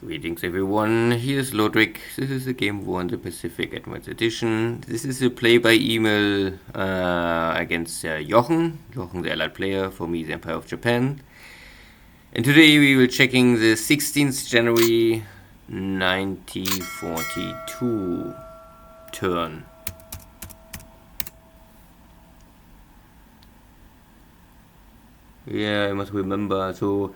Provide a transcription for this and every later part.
Greetings everyone, here's Lodrik. This is a Game War in the Pacific Advanced Edition. This is a play by email against Jochen, the allied player, for me the Empire of Japan. And today we will checking the 16th January 1942 turn. Yeah, I must remember, so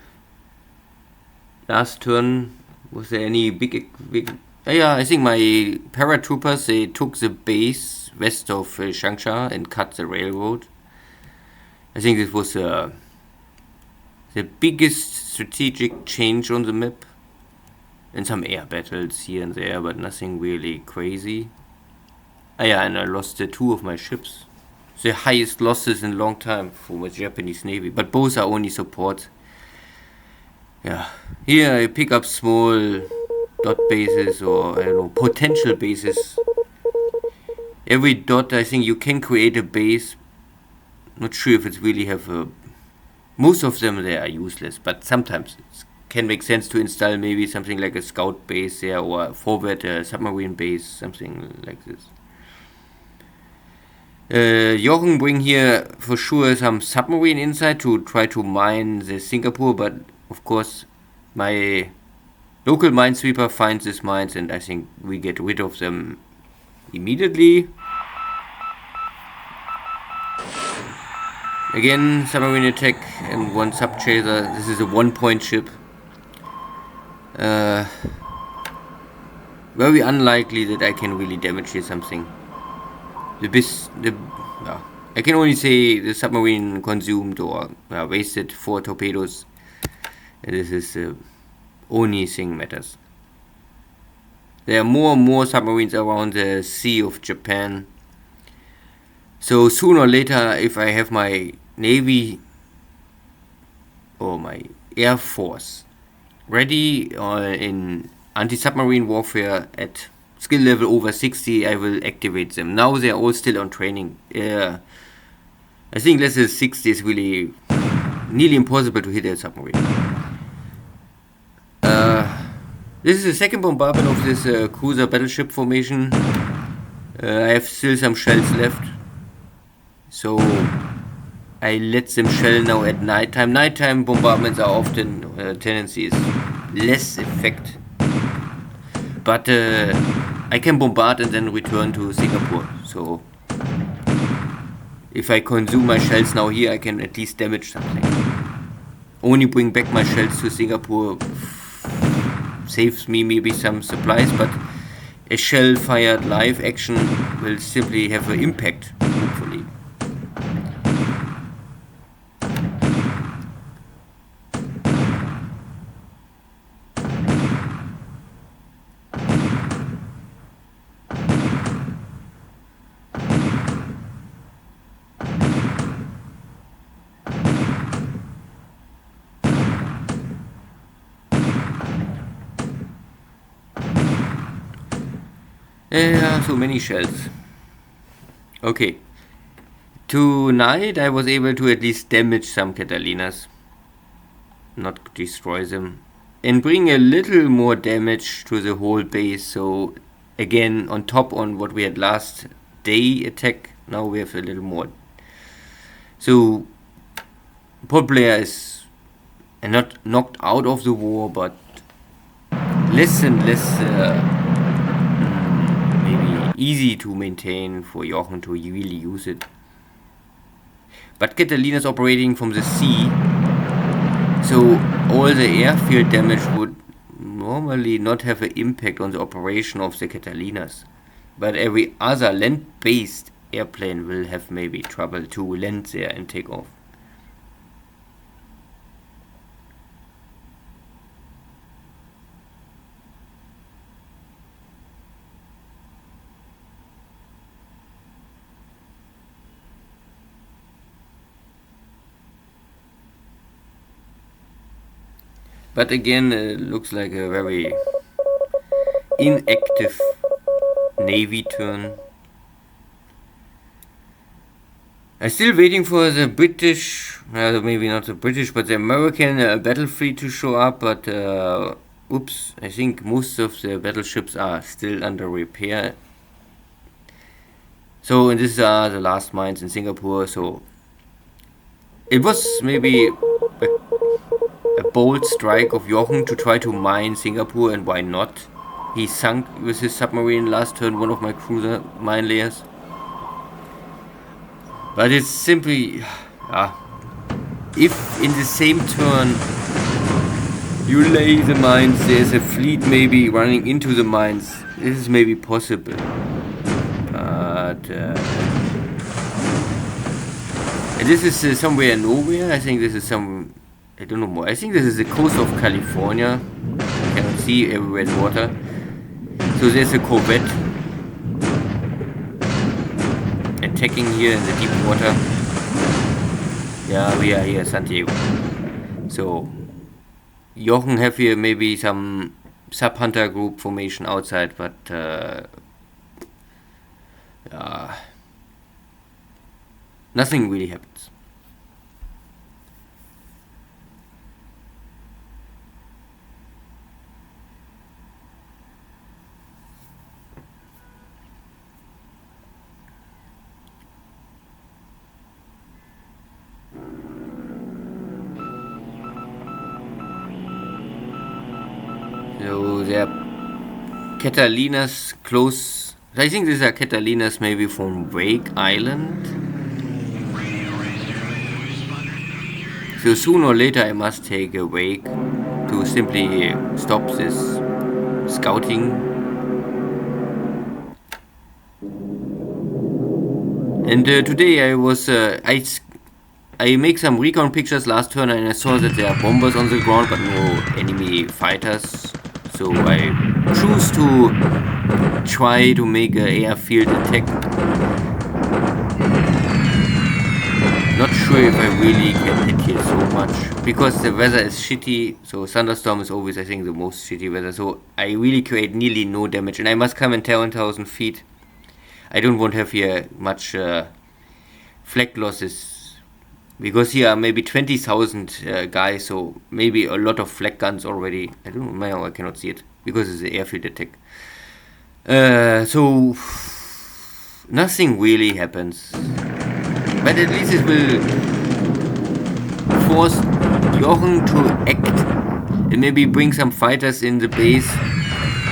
last turn, was there any big yeah, I think my paratroopers, they took the base west of Changsha and cut the railroad. I think this was the biggest strategic change on the map. And some air battles here and there, but nothing really crazy. Yeah, and I lost two of my ships. The highest losses in a long time for the Japanese Navy, but both are only support. Yeah, here I pick up small dot bases, or I don't know, potential bases. Every dot, I think you can create a base. Not sure if it's really have a... Most of them, they are useless, but sometimes it can make sense to install maybe something like a scout base there, or a forward submarine base, something like this. Jochen bring here for sure some submarine inside to try to mine the Singapore, but of course my local minesweeper finds these mines, and I think we get rid of them immediately. Again, submarine attack and one sub chaser. This is a 1-point ship. Very unlikely that I can really damage here something. I can only say the submarine consumed or wasted 4 torpedoes. And this is the only thing matters. There are more and more submarines around the Sea of Japan. So sooner or later, if I have my Navy or my Air Force ready in anti-submarine warfare at skill level over 60, I will activate them. Now they are all still on training. I think less than 60 is really nearly impossible to hit a submarine. This is the second bombardment of this cruiser battleship formation. I have still some shells left, so I let them shell now at nighttime. Nighttime bombardments are often tendencies less effect, but I can bombard and then return to Singapore. So if I consume my shells now here, I can at least damage something. Only bring back my shells to Singapore saves me maybe some supplies, but a shell-fired live action will simply have an impact, hopefully. So many shells. Okay. Tonight I was able to at least damage some Catalinas. Not destroy them. And bring a little more damage to the whole base. So again, on top on what we had last day attack, now we have a little more. So Port Blair is not knocked out of the war, but less and less easy to maintain for Jochen to really use it. But Catalina is operating from the sea, so all the airfield damage would normally not have an impact on the operation of the Catalinas. But every other land-based airplane will have maybe trouble to land there and take off. But again, it looks like a very inactive Navy turn. I'm still waiting for the British, maybe not the British, but the American battle fleet to show up, but Oops, I think most of the battleships are still under repair. So, and these are the last mines in Singapore, so it was maybe a bold strike of Jochen to try to mine Singapore, and why not? He sunk with his submarine last turn one of my cruiser mine layers. But it's simply... if in the same turn you lay the mines, there's a fleet maybe running into the mines. This is maybe possible. But... and this is somewhere nowhere. I think this is some... I don't know more. I think this is the coast of California. You cannot see everywhere is water. So there's a corvette attacking here in the deep water. Yeah, we are here, San Diego. So Jochen have here maybe some sub-hunter group formation outside, but nothing really happens. So there are Catalinas close. I think these are Catalinas maybe from Wake Island. So sooner or later I must take a Wake to simply stop this scouting. And today I was I make some recon pictures last turn, and I saw that there are bombers on the ground but no enemy fighters. So I choose to try to make an airfield attack. Not sure if I really can hit here so much, because the weather is shitty. So thunderstorm is always, I think, the most shitty weather. So I really create nearly no damage, and I must come in 10,000 feet. I don't want to have here much flag losses, because here are maybe 20,000 guys, so maybe a lot of flag guns already. I don't know, I cannot see it because it's the airfield attack. So nothing really happens, but at least it will force Jochen to act and maybe bring some fighters in the base.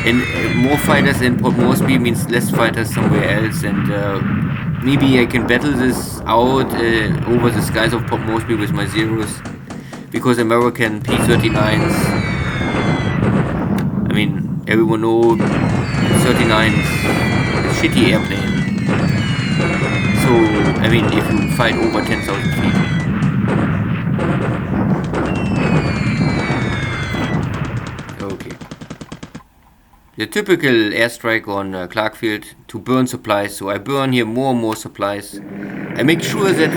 And more fighters in Port Moresby means less fighters somewhere else, and maybe I can battle this out over the skies of Port Moresby with my Zeros, because American P-39s, I mean, everyone knows 39 is a shitty airplane. So, I mean, if you fight over 10,000 feet. The typical airstrike on Clarkfield to burn supplies, so I burn here more and more supplies. I make sure that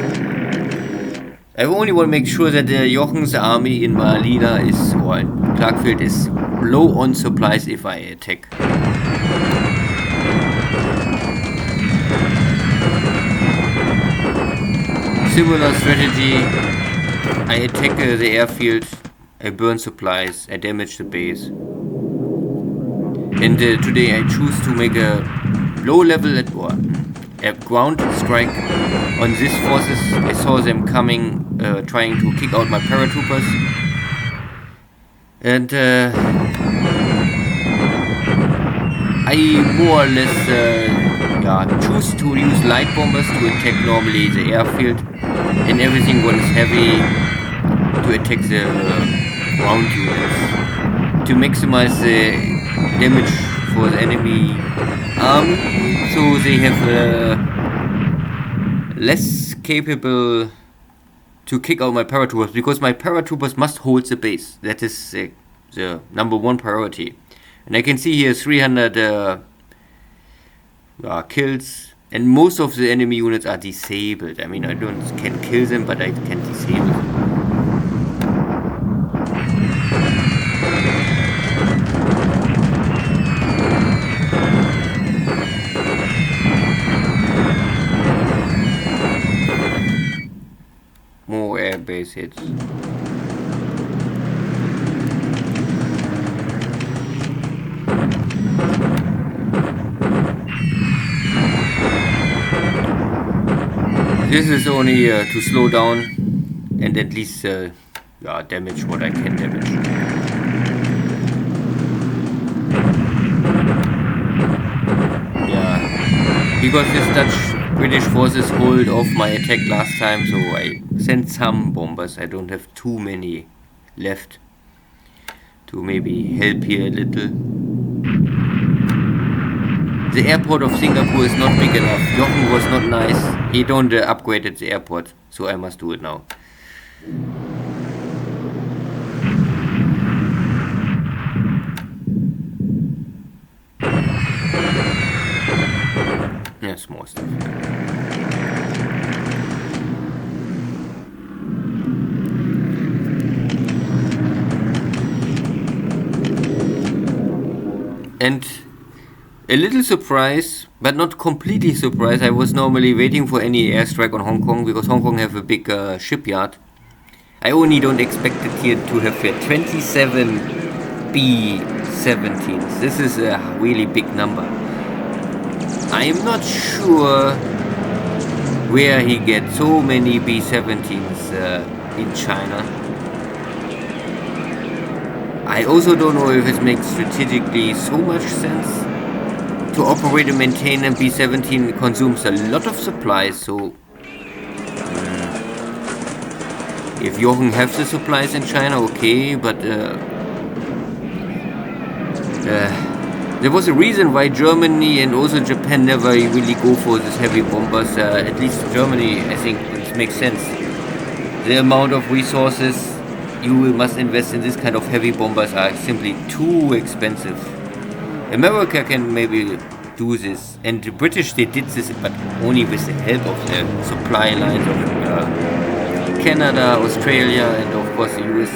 I only want to make sure that Jochen's army in Marlina is, or in Clarkfield, is low on supplies if I attack. Similar strategy. I attack the airfield, I burn supplies, I damage the base. And today I choose to make a low level or a ground strike on these forces. I saw them coming, trying to kick out my paratroopers. And I more or less choose to use light bombers to attack normally the airfield, and everything what is heavy to attack the ground units to maximize the damage for the enemy army, so they have less capable to kick out my paratroopers, because my paratroopers must hold the base. That is the number one priority. And I can see here 300 kills, and most of the enemy units are disabled. I mean, I can't kill them, but I can disable them. More airbase hits. This is only to slow down and at least damage what I can damage. Yeah, because this Dutch-British forces hold off my attack last time, so I sent some bombers. I don't have too many left to maybe help here a little. The airport of Singapore is not big enough. Jochen was not nice. He don't upgraded the airport, so I must do it now. Yeah, small stuff. And a little surprise, but not completely surprised. I was normally waiting for any airstrike on Hong Kong because Hong Kong have a big shipyard. I only don't expect it here to have 27 B-17s. This is a really big number. I'm not sure where he gets so many B-17s in China. I also don't know if it makes strategically so much sense. To operate and maintain a B-17 consumes a lot of supplies, so if Jochen has the supplies in China, okay, but there was a reason why Germany and also Japan never really go for these heavy bombers. At least Germany, I think, it makes sense. The amount of resources you must invest in this kind of heavy bombers are simply too expensive. America can maybe do this, and the British, they did this, but only with the help of the supply lines of Canada, Australia, and of course the US.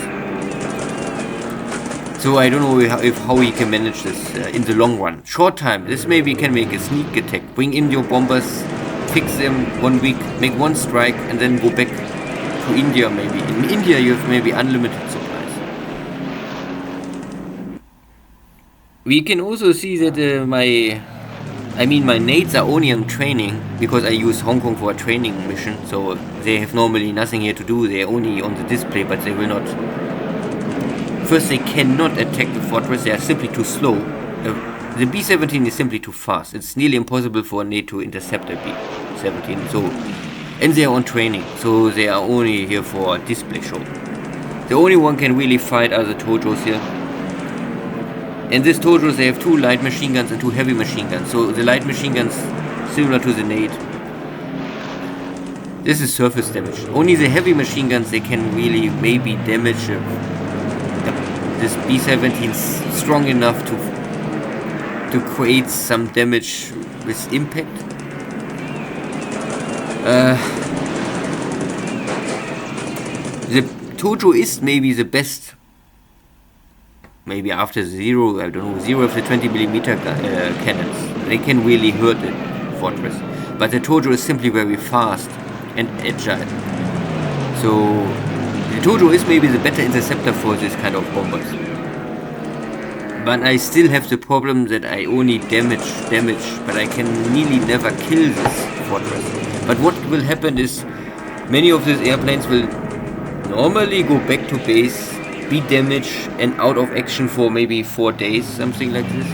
So I don't know how he can manage this in the long run. Short time, this maybe can make a sneak attack. Bring in your bombers, fix them 1 week, make one strike, and then go back to India maybe. In India you have maybe unlimited supplies. We can also see that my nades are only on training because I use Hong Kong for a training mission, so they have normally nothing here to do. They're only on the display, but they will not. First, they cannot attack the fortress. They are simply too slow. The B-17 is simply too fast. It's nearly impossible for a nade to intercept a B-17. So, and they are on training, so they are only here for a display show. The only one can really fight are the Tojos here. In this Tojos, they have 2 light machine guns and 2 heavy machine guns. So the light machine guns similar to the nade. This is surface damage. Only the heavy machine guns, they can really maybe damage this B-17 strong enough to create some damage with impact. The Tojo is maybe the best. Maybe after Zero, I don't know, Zero of the 20mm cannons. They can really hurt the fortress. But the Tojo is simply very fast and agile. So the Tojo is maybe the better interceptor for this kind of bombers. But I still have the problem that I only damage, but I can nearly never kill this fortress. But what will happen is many of these airplanes will normally go back to base, be damaged and out of action for maybe 4 days, something like this.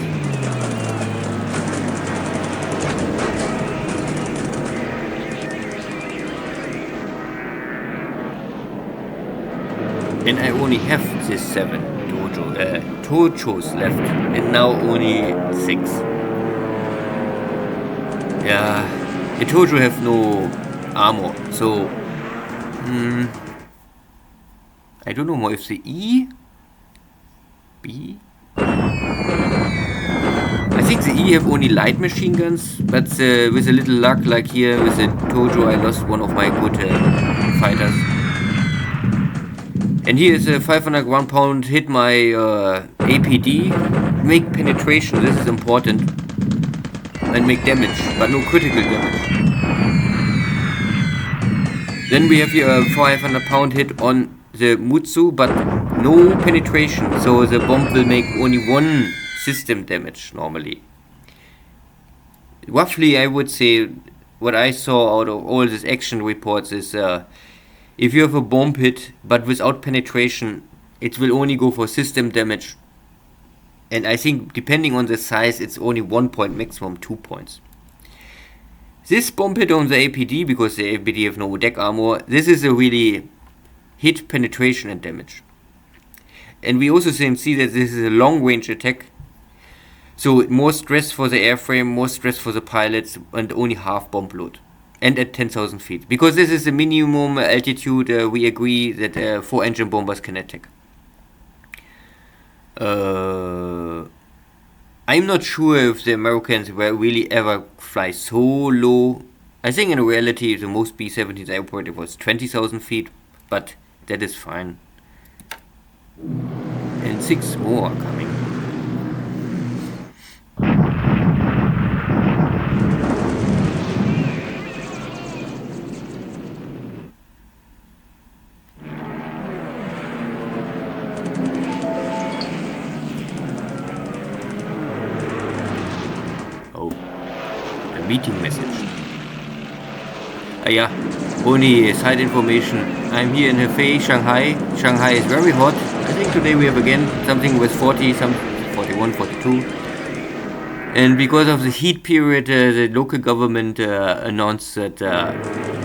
And I only have this 7 Tojos left, and now only 6. Yeah, the Tojo have no armor, so I don't know more if the B. I think the E have only light machine guns, but with a little luck, like here with the Tojo, I lost one of my good fighters. And here is a 500 ground-pound hit my APD. Make penetration, this is important. And make damage, but no critical damage. Then we have here a 500-pound hit on the Mutsu, but no penetration, so the bomb will make only 1 system damage normally. Roughly, I would say what I saw out of all these action reports is if you have a bomb hit but without penetration, it will only go for system damage. And I think depending on the size, it's only 1 point, maximum 2 points. This bomb hit on the APD, because the APD have no deck armor, this is a really hit, penetration and damage. And we also see that this is a long range attack. So more stress for the airframe, more stress for the pilots, and only half bomb load. And at 10,000 feet. Because this is the minimum altitude we agree that 4 engine bombers can attack. I'm not sure if the Americans will really ever fly so low. I think in reality the most B-17s I operated was 20,000 feet, but that is fine. And 6 more are coming. Meeting message. Yeah, only side information. I'm here in Hefei, Shanghai. Shanghai is very hot. I think today we have again something with 40, some 41, 42. And because of the heat period, the local government announced that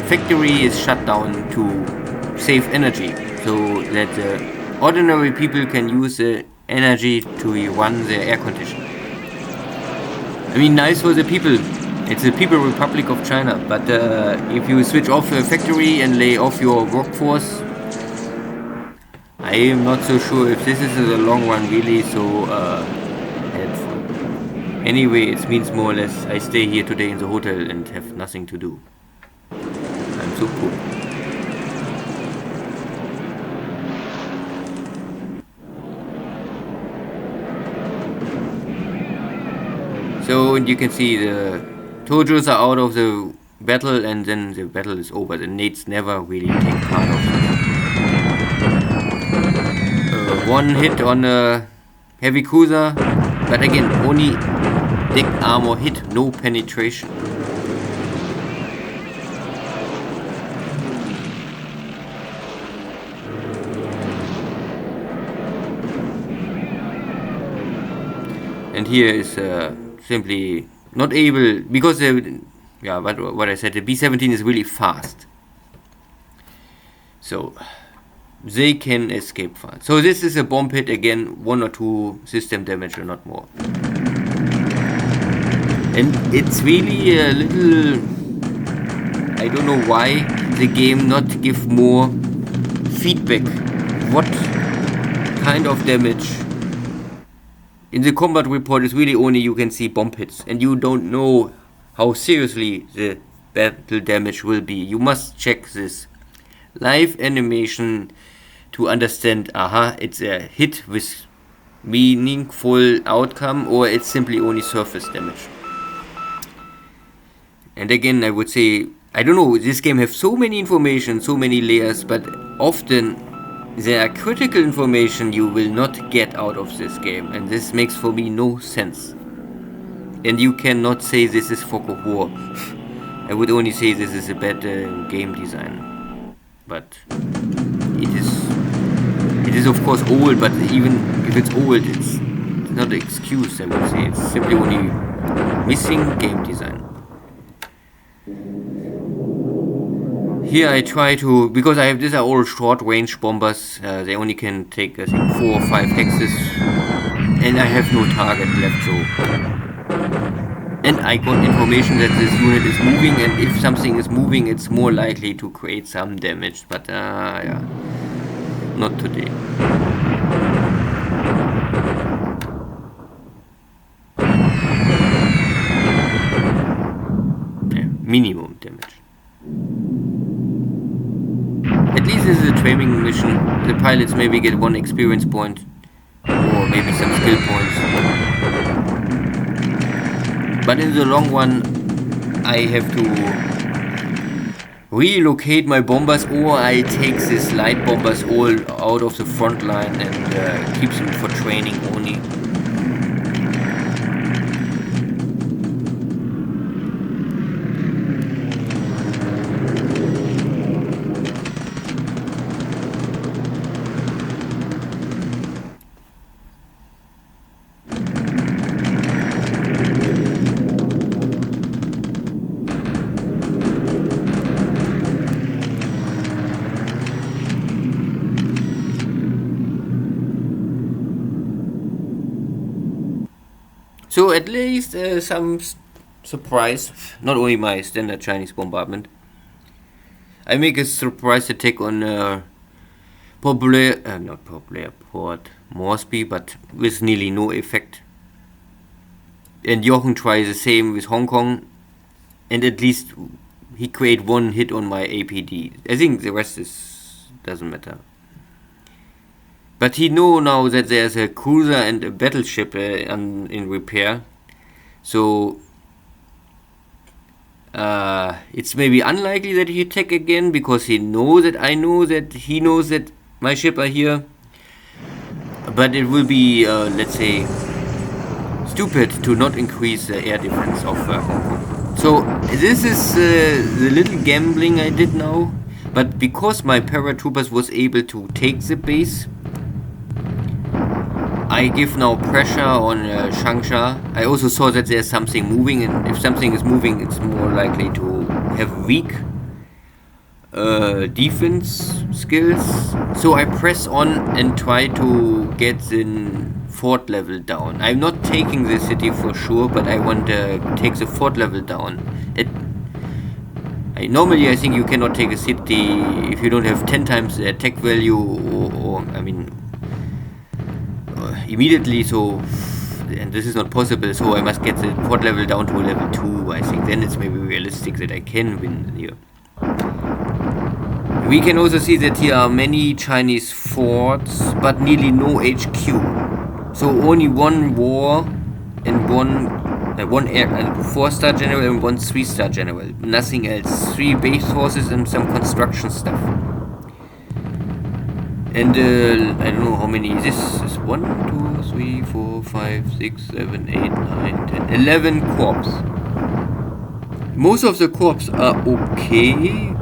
factory is shut down to save energy, so that ordinary people can use the energy to run the air conditioner. I mean, nice for the people. It's the People Republic of China, but if you switch off a factory and lay off your workforce, I am not so sure if this is in the long run really so helpful. Anyway, it means more or less I stay here today in the hotel and have nothing to do. I'm so poor. So you can see the Tojos are out of the battle, and then the battle is over. The nades never really take part of it. One hit on a heavy cruiser, but again, only deck armor hit, no penetration. And here is simply not able, because what I said, the B-17 is really fast, so they can escape fast. So this is a bomb hit, again 1 or 2 system damage or not more. And it's really a little, I don't know why the game not give more feedback. What kind of damage? In the combat report, it's really only you can see bomb hits, and you don't know how seriously the battle damage will be. You must check this live animation to understand, it's a hit with meaningful outcome, or it's simply only surface damage. And again, I would say, I don't know, this game has so many information, so many layers, but often there are critical information you will not get out of this game, and this makes for me no sense. And you cannot say this is fog of war. I would only say this is a bad game design. But it is of course old, but even if it's old, it's not an excuse, I would say. It's simply only missing game design. Here I try to, because these are all short range bombers, they only can take I think 4 or 5 hexes, and I have no target left, so. And I got information that this unit is moving, and if something is moving, it's more likely to create some damage, but yeah, not today. Yeah, minimum damage. At least this is a training mission. The pilots maybe get 1 experience point, or maybe some skill points. But in the long run, I have to relocate my bombers, or I take these light bombers all out of the front line and keep them for training only. So at least some surprise, not only my standard Chinese bombardment. I make a surprise attack on not popular Port Moresby, but with nearly no effect. And Jochen tries the same with Hong Kong, and at least he create one hit on my APD. I think the rest doesn't matter. But he know now that there's a cruiser and a battleship in repair, so it's maybe unlikely that he attack again, because he knows that I know that he knows that my ship are here. But it will be, let's say, stupid to not increase the air defense of Hong Kong. So this is the little gambling I did now. But because my paratroopers was able to take the base, I give now pressure on Changsha. I also saw that there's something moving, and if something is moving, it's more likely to have weak defense skills. So I press on and try to get the fort level down. I'm not taking the city for sure, but I want to take the fort level down. Normally I think you cannot take a city if you don't have 10 times the attack value, or I mean, immediately. So, and this is not possible, so I must get the fort level down to a level 2, I think. Then it's maybe realistic that I can win here. We can also see that here are many Chinese forts, but nearly no HQ. So only one war and one 4-star general and one 3-star general. Nothing else. 3 base forces and some construction stuff. And I don't know how many. This is 1, 2, 3, 4, 5, 6, 7, 8, 9, 10, 11 corps. Most of the corps are okay.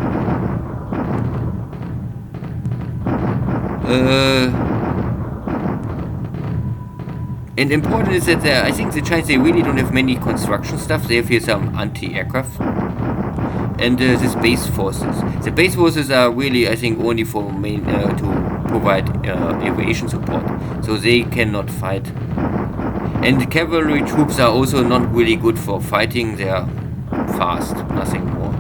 And important is that I think the Chinese, they really don't have many construction stuff. They have here some anti-aircraft and these base forces. The base forces are really, I think, only for main to provide aviation support, so they cannot fight. And the cavalry troops are also not really good for fighting. They are fast, nothing more.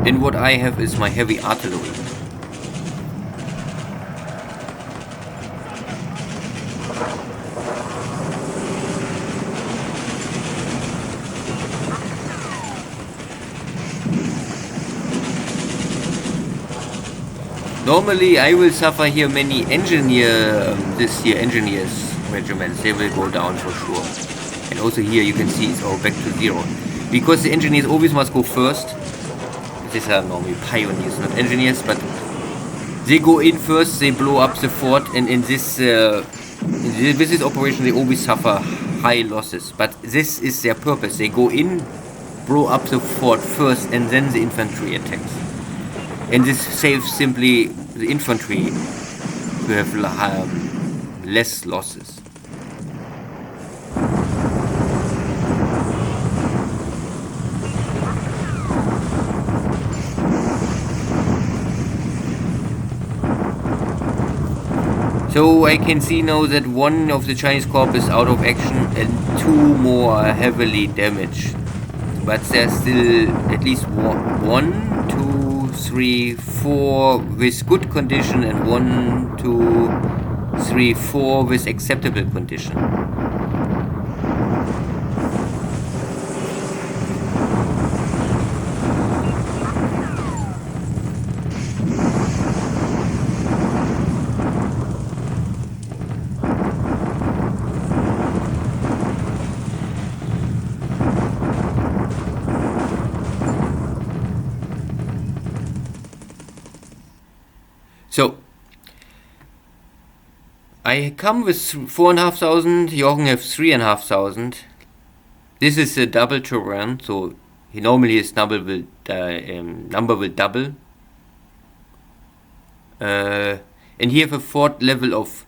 And what I have is my heavy artillery. Normally I will suffer here many engineers regiments. They will go down for sure. And also here you can see it's all back to 0. Because the engineers always must go first. These are normally pioneers, not engineers, but they go in first, they blow up the fort, and in this operation they always suffer high losses. But this is their purpose. They go in, blow up the fort first, and then the infantry attacks. And this saves simply the infantry to have less losses. So I can see now that one of the Chinese corps is out of action and 2 more are heavily damaged. But there's still at least 1, 2, 3, 4 with good condition and 1, 2, 3, 4 with acceptable condition. So, I come with 4,500, Jochen have 3,500. This is a double terrain, so normally his number will double. And here have a fort level of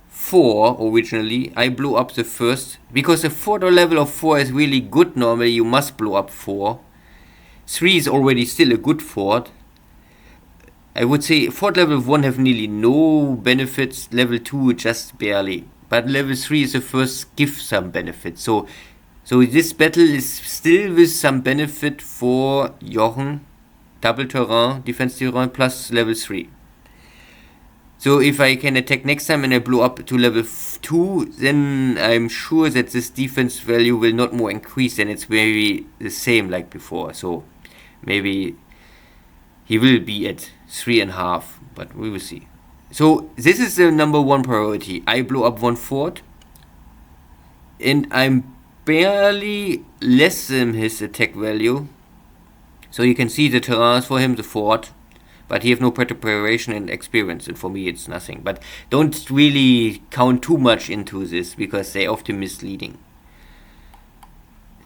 4 originally. I blew up the first, because the fort level of 4 is really good normally, you must blow up 4. 3 is already still a good fort. I would say fort level 1 have nearly no benefits, level 2 just barely. But level 3 is the first give some benefits. So this battle is still with some benefit for Jochen. Double terrain, defense terrain plus level 3. So if I can attack next time and I blow up to level 2, then I'm sure that this defense value will not more increase, and it's very the same like before. So maybe he will be at 3.5, but we will see. So this is the number 1 priority. I blow up 1 fort, and I'm barely less than his attack value. So you can see the terrains for him, the fort, but he have no preparation and experience, and for me it's nothing. But don't really count too much into this, because they're often misleading.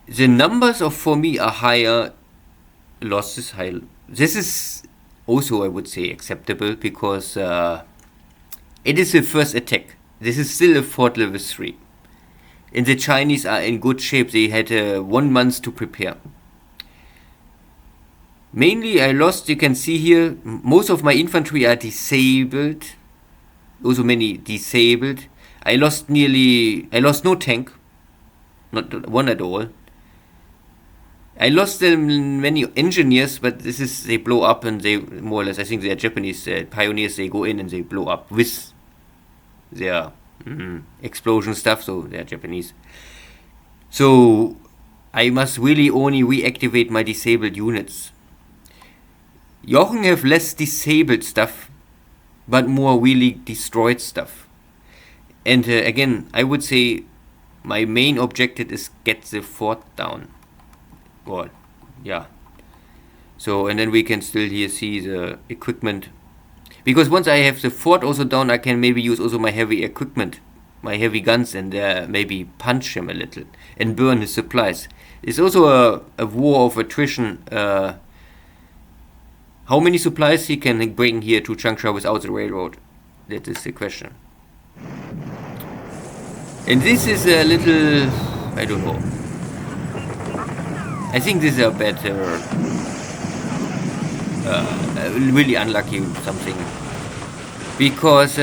The numbers for me are higher, losses high. This is also, I would say, acceptable, because it is the first attack. This is still a fort level 3. And the Chinese are in good shape. They had 1 month to prepare. Mainly I lost, you can see here, most of my infantry are disabled. Also many disabled. I lost no tank. Not one at all. I lost many engineers, but they blow up, and they more or less, I think they are Japanese pioneers, they go in and they blow up with their explosion stuff, so they are Japanese. So I must really only reactivate my disabled units. Jochen have less disabled stuff, but more really destroyed stuff. And again, I would say my main objective is get the fort down. Or, yeah. So, and then we can still here see the equipment. Because once I have the fort also down, I can maybe use also my heavy equipment, my heavy guns, and maybe punch him a little and burn his supplies. It's also a war of attrition. How many supplies he can bring here to Changsha without the railroad? That is the question. And this is a little, I don't know. I think this is a better, really unlucky something. Because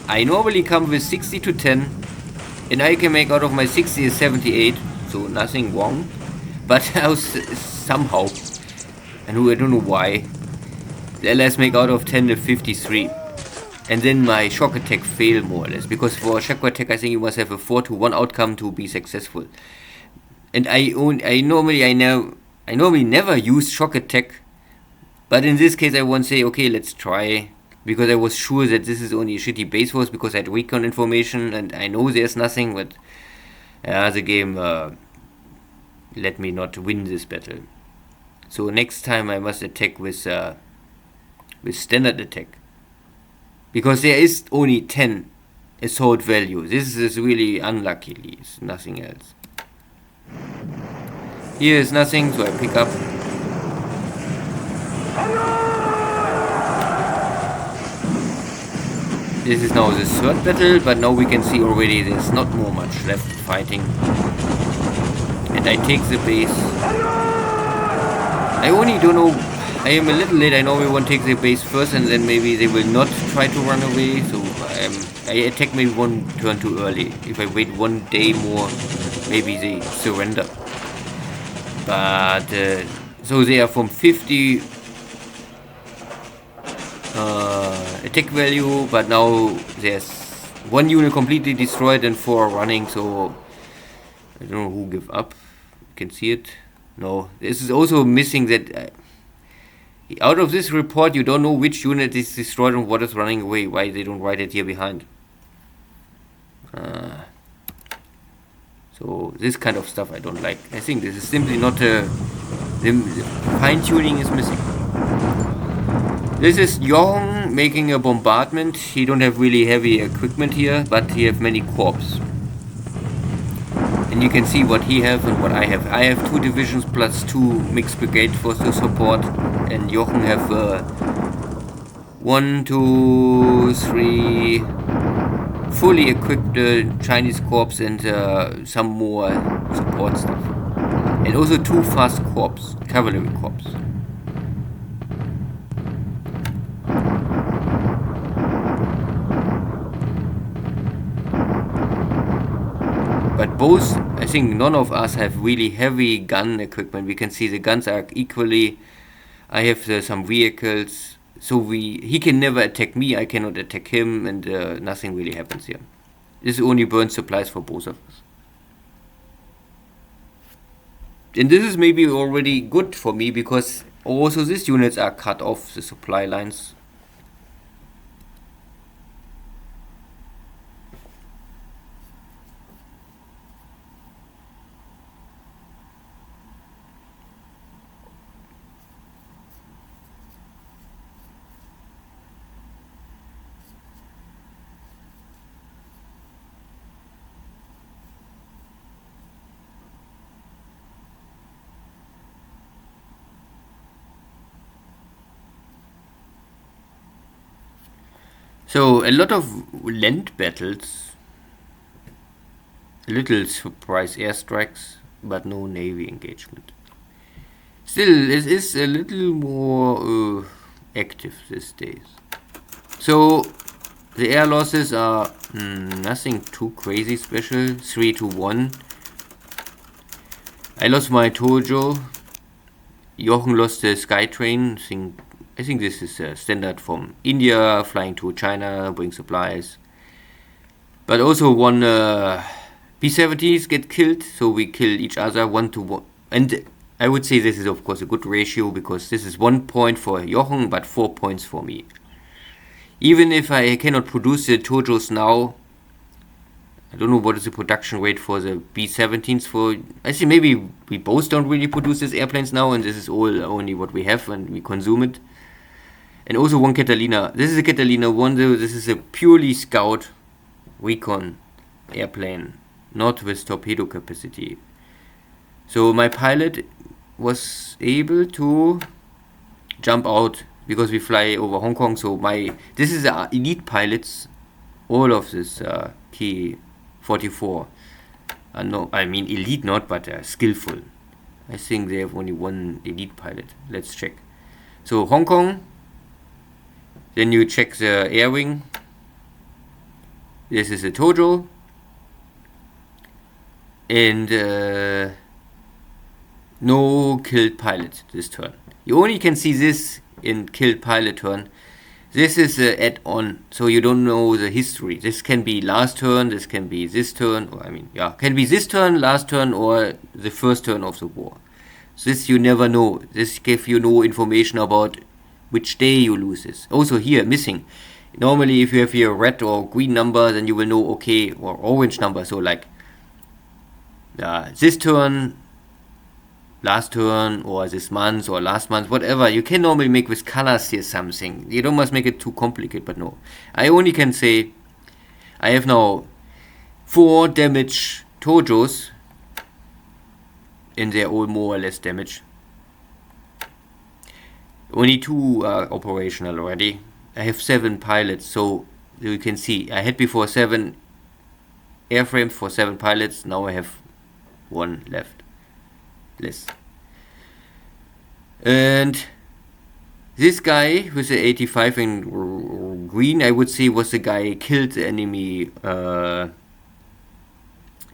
I normally come with 60 to 10, and I can make out of my 60 is 78. So nothing wrong, but somehow, and I don't know why, let's make out of 10 to 53, and then my shock attack fail more or less, because for a shock attack I think you must have a 4 to 1 outcome to be successful, and I normally never use shock attack, but in this case I won't say okay, let's try, because I was sure that this is only a shitty base force, because I had recon information and I know there's nothing, but the game let me not win this battle. So next time I must attack with standard attack, because there is only 10 assault value. This is really unluckily, it's nothing else. Here is nothing, so I pick up. This is now the 3rd battle, but now we can see already there's not more much left fighting. And I take the base. I only don't know, I am a little late, I know we want to take the base first, and then maybe they will not try to run away, so I attack maybe 1 turn too early. If I wait 1 day more, maybe they surrender. But, so they are from 50 attack value, but now there's 1 unit completely destroyed and 4 running, so I don't know who give up. You can see it. No, this is also missing that out of this report you don't know which unit is destroyed and what is running away. Why they don't write it here behind. So this kind of stuff I don't like. I think this is simply not the fine-tuning is missing. This is Jochen making a bombardment. He don't have really heavy equipment here, but he have many corps. And you can see what he have and what I have. I have 2 divisions plus 2 mixed brigade force to support, and Jochen have 1, 2, 3, fully equipped Chinese corps and some more support stuff. And also 2 fast corps, cavalry corps. But both, I think none of us have really heavy gun equipment. We can see the guns are equally. I have some vehicles, so he can never attack me, I cannot attack him, and nothing really happens here. This only burns supplies for both of us. And this is maybe already good for me, because also these units are cut off the supply lines. So a lot of land battles, a little surprise airstrikes, but no navy engagement. Still, it is a little more active these days. So the air losses are nothing too crazy special. 3-1. I lost my Tojo. Jochen lost the Skytrain. I think this is standard from India, flying to China, bring supplies. But also one B-70s get killed, so we kill each other 1-1. And I would say this is of course a good ratio, because this is 1 point for Jochen, but 4 points for me. Even if I cannot produce the Tojos now, I don't know what is the production rate for the B-17s for. I see maybe we both don't really produce these airplanes now, and this is all only what we have and we consume it. And also one Catalina. This is a Catalina 1, though. This is a purely scout recon airplane, not with torpedo capacity. So my pilot was able to jump out because we fly over Hong Kong. So this is elite pilots. All of this K-44 are no, I mean elite not, but skillful. I think they have only one elite pilot. Let's check. So Hong Kong. Then you check the air wing. This is a Tojo. And no killed pilot this turn. You only can see this in killed pilot turn. This is an add-on, so you don't know the history. This can be last turn, this can be this turn, or can be this turn, last turn, or the first turn of the war. This you never know. This gives you no information about which day you lose this. Also here, missing. Normally if you have here red or green number, then you will know, okay, or orange number, so like this turn, last turn, or this month, or last month, whatever. You can normally make with colors here something. You don't must make it too complicated, but no. I only can say I have now 4 damage Tojos, and they're all more or less damaged. Only 2 are operational already. I have 7 pilots, so you can see I had before 7 airframes for 7 pilots. Now I have 1 left. Less. And this guy with the 85 in green, I would say was the guy killed the enemy.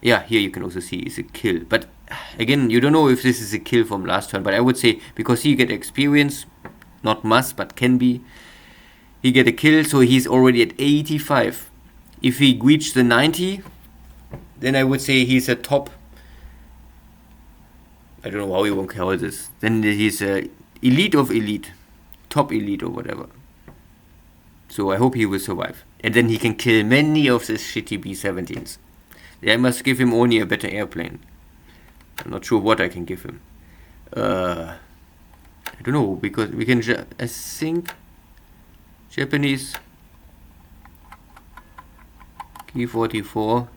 Here you can also see it's a kill. But again, you don't know if this is a kill from last turn. But I would say because he get experience, not must, but can be, he get a kill. So he's already at 85. If he reach the 90, then I would say he's a top. I don't know how you want to call this. Then he's elite of elite, top elite or whatever. So I hope he will survive. And then he can kill many of these shitty B-17s. I must give him only a better airplane. I'm not sure what I can give him. I don't know, because we can, I think, Japanese K-44.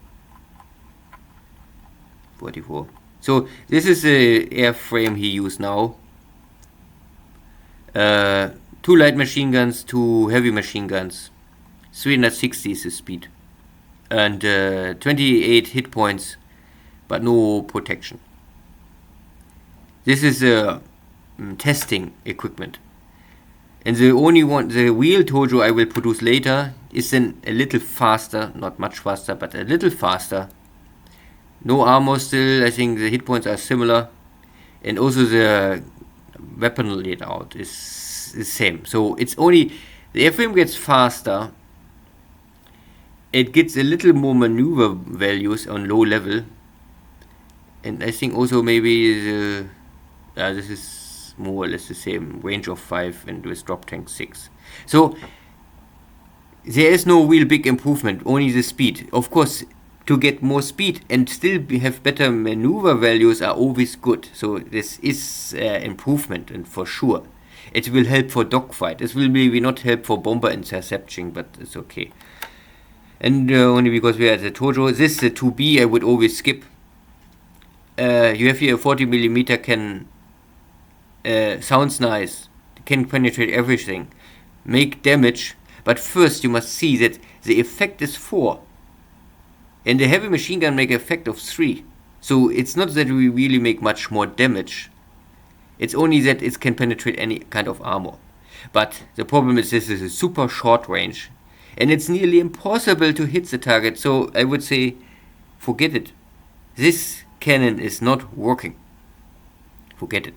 44. So this is the airframe he used now. 2 light machine guns, 2 heavy machine guns. 360 is the speed. and 28 hit points, but no protection. This is testing equipment. And the only one, the real Tojo I will produce later is then a little faster, not much faster, but a little faster. No armor still, I think the hit points are similar. And also the weapon layout is the same. So it's only, the airframe gets faster. It gets a little more maneuver values on low level. And I think also maybe the, this is more or less the same, range of 5 and with drop tank 6. So there is no real big improvement, only the speed. Of course, to get more speed and still have better maneuver values are always good. So this is improvement, and for sure. It will help for dogfight. It will maybe not help for bomber interception, but it's okay. And only because we are at the Tojo. This, the 2B, I would always skip. You have here a 40mm can, sounds nice, can penetrate everything, make damage, but first you must see that the effect is 4. And the heavy machine gun make effect of 3. So it's not that we really make much more damage. It's only that it can penetrate any kind of armor. But the problem is this is a super short range. And it's nearly impossible to hit the target. So I would say, forget it. This cannon is not working. Forget it.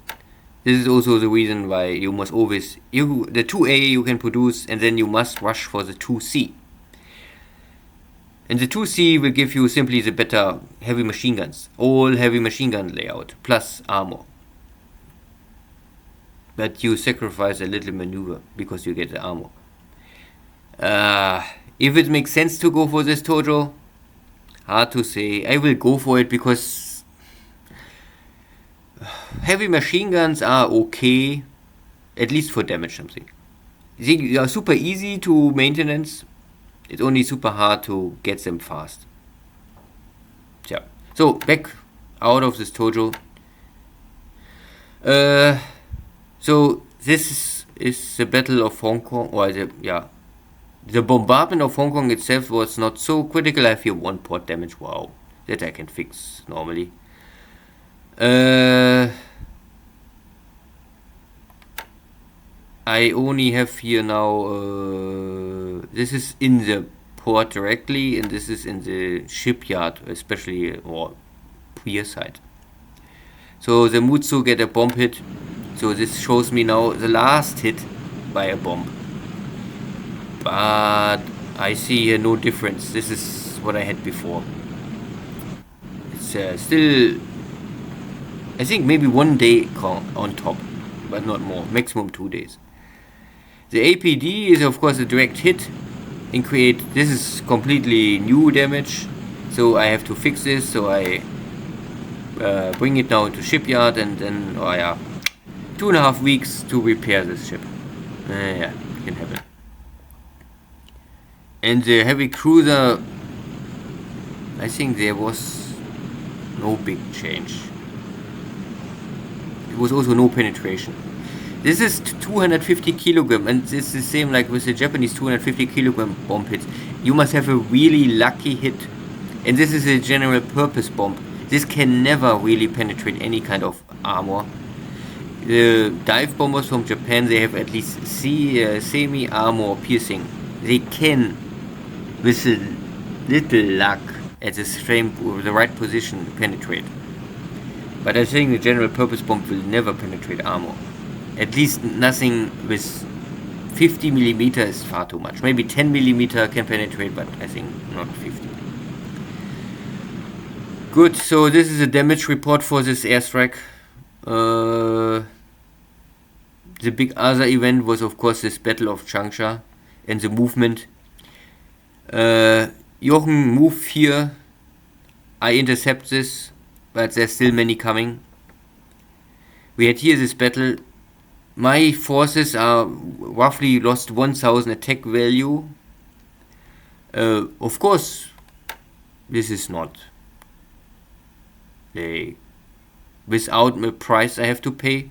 This is also the reason why you must always, the 2A you can produce, and then you must rush for the 2C. And the 2C will give you simply the better heavy machine guns. All heavy machine gun layout, plus armor. But you sacrifice a little maneuver, because you get the armor. If it makes sense to go for this Tojo, hard to say. I will go for it because heavy machine guns are okay, at least for damage something. They are super easy to maintenance. It's only super hard to get them fast. Yeah. So back out of this Tojo. So this is the Battle of Hong Kong, or the bombardment of Hong Kong itself was not so critical. I have here 1 port damage. Wow, that I can fix normally. I only have here now, this is in the port directly, and this is in the shipyard, especially, or pier side. So the Mutsu get a bomb hit. So this shows me now the last hit by a bomb. But I see here no difference. This is what I had before. It's still, I think maybe 1 day on top, but not more. Maximum 2 days. The APD is of course a direct hit and create, this is completely new damage. So I have to fix this. So I bring it now to shipyard, and then 2.5 weeks to repair this ship. Yeah, it can happen. And the heavy cruiser, I think there was no big change. There was also no penetration. This is 250 kilogram, and this is the same like with the Japanese 250 kilogram bomb hits. You must have a really lucky hit. And this is a general purpose bomb. This can never really penetrate any kind of armor. The dive bombers from Japan, they have at least semi-armor piercing. They can, with a little luck, at the right position, penetrate. But I think the general purpose bomb will never penetrate armor. At least nothing with 50mm is far too much. Maybe 10mm can penetrate, but I think not 50. Good, so this is a damage report for this airstrike. The big other event was of course this Battle of Changsha and the movement. Jochen move here. I intercept this, but there's still many coming. We had here this battle. My forces are roughly lost 1000 attack value. Of course, this is not without the price I have to pay,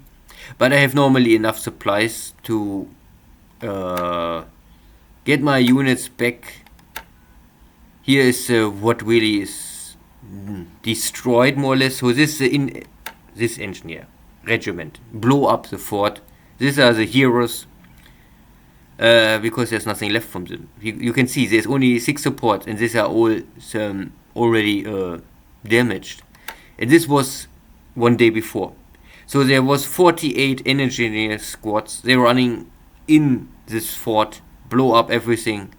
but I have normally enough supplies to get my units back Here is what really is destroyed more or less. So this this engineer regiment blow up the fort. These are the heroes. Because there's nothing left from them. You can see there's only 6 supports, and these are all already damaged. And this was one day before. So there was 48 engineer squads. They're running in this fort, blow up everything.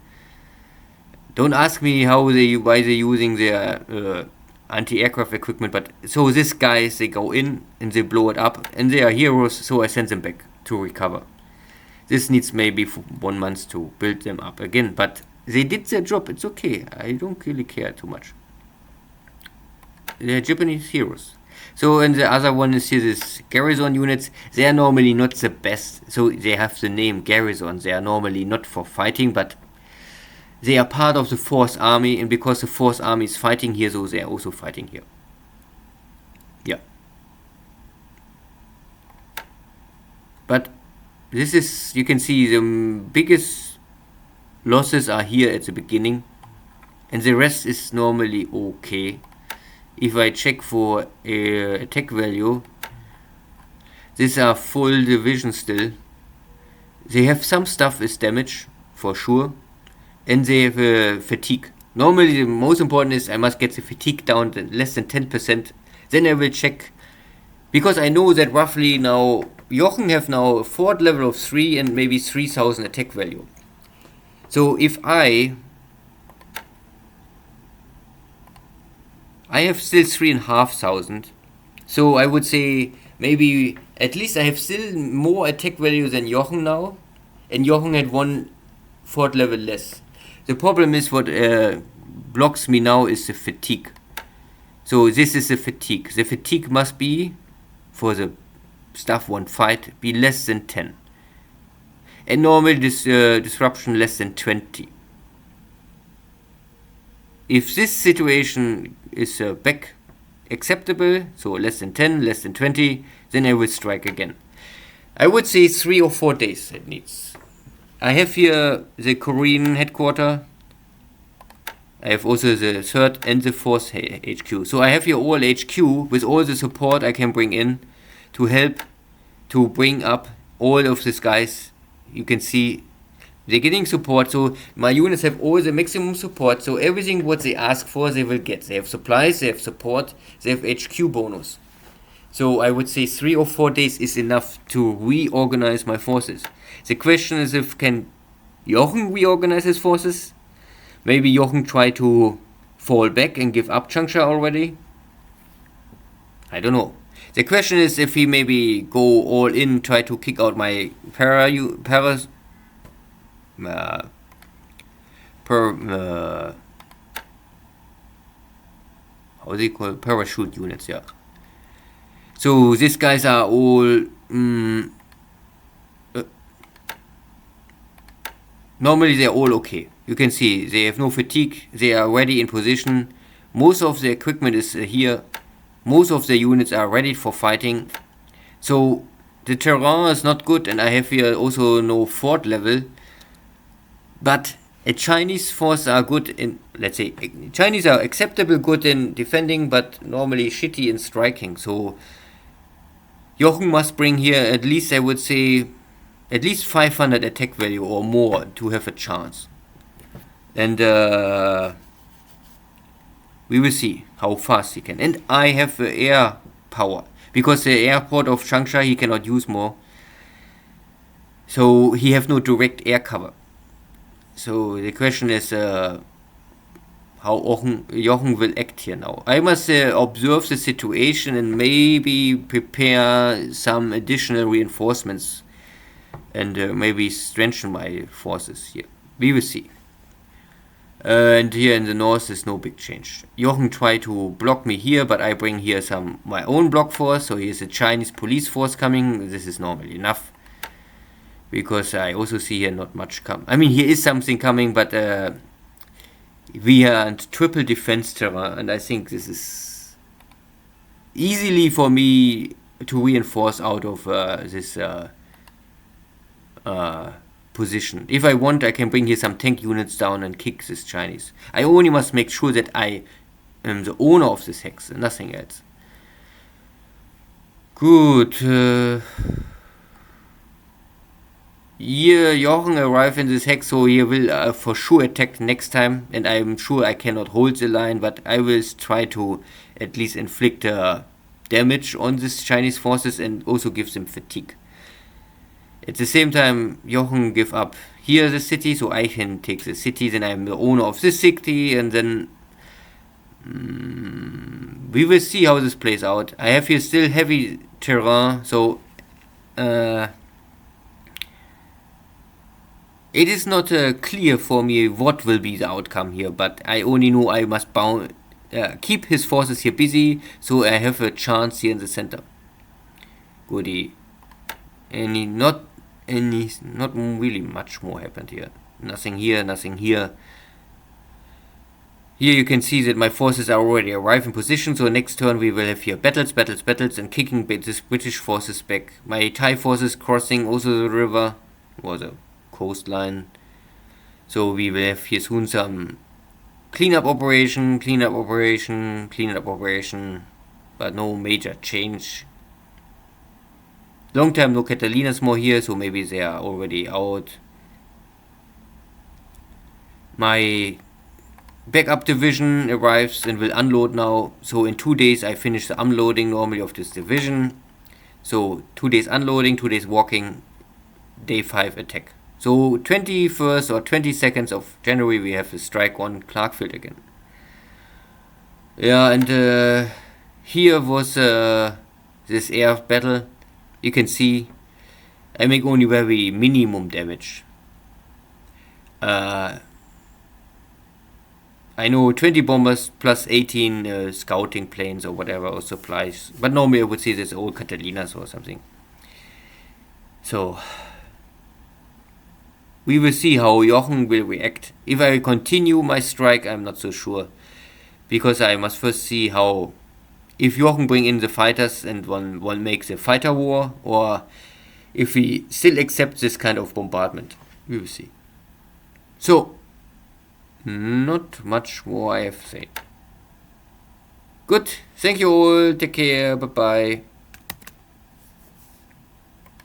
Don't ask me why they're using their anti-aircraft equipment, but so these guys, they go in and they blow it up, and they are heroes. So I send them back to recover. This needs maybe 1 month to build them up again, but they did their job. It's okay. I don't really care too much. They're Japanese heroes. So, and the other one is here, this garrison units. They are normally not the best. So they have the name garrison. They are normally not for fighting, but they are part of the 4th Army, and because the 4th Army is fighting here, so they are also fighting here. Yeah. But this is, you can see the biggest losses are here at the beginning, and the rest is normally okay. If I check for attack value, these are full division still. They have some stuff is damage for sure, and they have fatigue. Normally the most important is I must get the fatigue down to less than 10%. Then I will check, because I know that roughly now Jochen have now a fort level of 3 and maybe 3000 attack value. So if I have still 3,500, so I would say maybe at least I have still more attack value than Jochen now, and Jochen had 1 fort level less. The problem is what blocks me now is the fatigue. So this is the fatigue. The fatigue must be, for the stuff one fight, be less than 10. And normally this disruption less than 20. If this situation is back acceptable, so less than 10, less than 20, then I will strike again. I would say 3 or 4 days it needs. I have here the Korean headquarters. I have also the 3rd and the 4th HQ. So I have here all HQ with all the support I can bring in to help to bring up all of these guys. You can see they're getting support. So my units have all the maximum support. So everything what they ask for, they will get. They have supplies, they have support, they have HQ bonus. So I would say 3 or 4 days is enough to reorganize my forces. The question is, if can Jochen reorganize his forces? Maybe Jochen try to fall back and give up Changsha already? I don't know. The question is if he maybe go all in, try to kick out my how do you call it? Parachute units, yeah. So these guys are all normally they're all okay. You can see they have no fatigue. They are ready in position. Most of the equipment is here. Most of the units are ready for fighting. So the terrain is not good, and I have here also no fort level. But Chinese forces are good in, let's say, Chinese are acceptable good in defending, but normally shitty in striking. So Jochen must bring here at least, I would say, at least 500 attack value or more to have a chance. And we will see how fast he can. And I have air power, because the airport of Changsha he cannot use more. So he have no direct air cover. So the question is how Jochen will act here now. I must observe the situation and maybe prepare some additional reinforcements and maybe strengthen my forces here. We will see. And here in the north is no big change. Jochen tried to block me here, but I bring here my own block force. So here's a Chinese police force coming. This is normally enough, because I also see here not much come. I mean, here is something coming, but we are in triple defense terrain, and I think this is easily for me to reinforce out of this position. If I want, I can bring here some tank units down and kick this Chinese. I only must make sure that I am the owner of this hex and nothing else. Good. Here Jochen arrive in this hex, so he will for sure attack next time, and I'm sure I cannot hold the line, but I will try to at least inflict damage on this Chinese forces and also give them fatigue. At the same time, Jochen give up here the city, so I can take the city, then I'm the owner of this city, and then we will see how this plays out. I have here still heavy terrain, so it is not clear for me what will be the outcome here, but I only know I must keep his forces here busy, so I have a chance here in the center. Goodie. Not really much more happened here. Nothing here, nothing here. Here you can see that my forces are already arrived in position, so next turn we will have here battles, and kicking these British forces back. My Thai forces crossing also the river, or the coastline. So we will have here soon some cleanup operation, but no major change. Long time no Catalinas more here, so maybe they are already out. My backup division arrives and will unload now, so in 2 days I finish the unloading normally of this division. So 2 days unloading, 2 days walking, day 5 attack. So 21st or 22nd of January we have a strike on Clarkfield again. Yeah, and here was this air battle. You can see I make only very minimum damage. I know 20 bombers plus 18 scouting planes or whatever, or supplies, but normally I would say this old Catalinas or something. So we will see how Jochen will react. If I continue my strike, I'm not so sure, because I must first see how, if Jochen bring in the fighters and one makes a fighter war, or if he still accepts this kind of bombardment. We will see. So, not much more I have to say. Good, thank you all, take care, bye bye.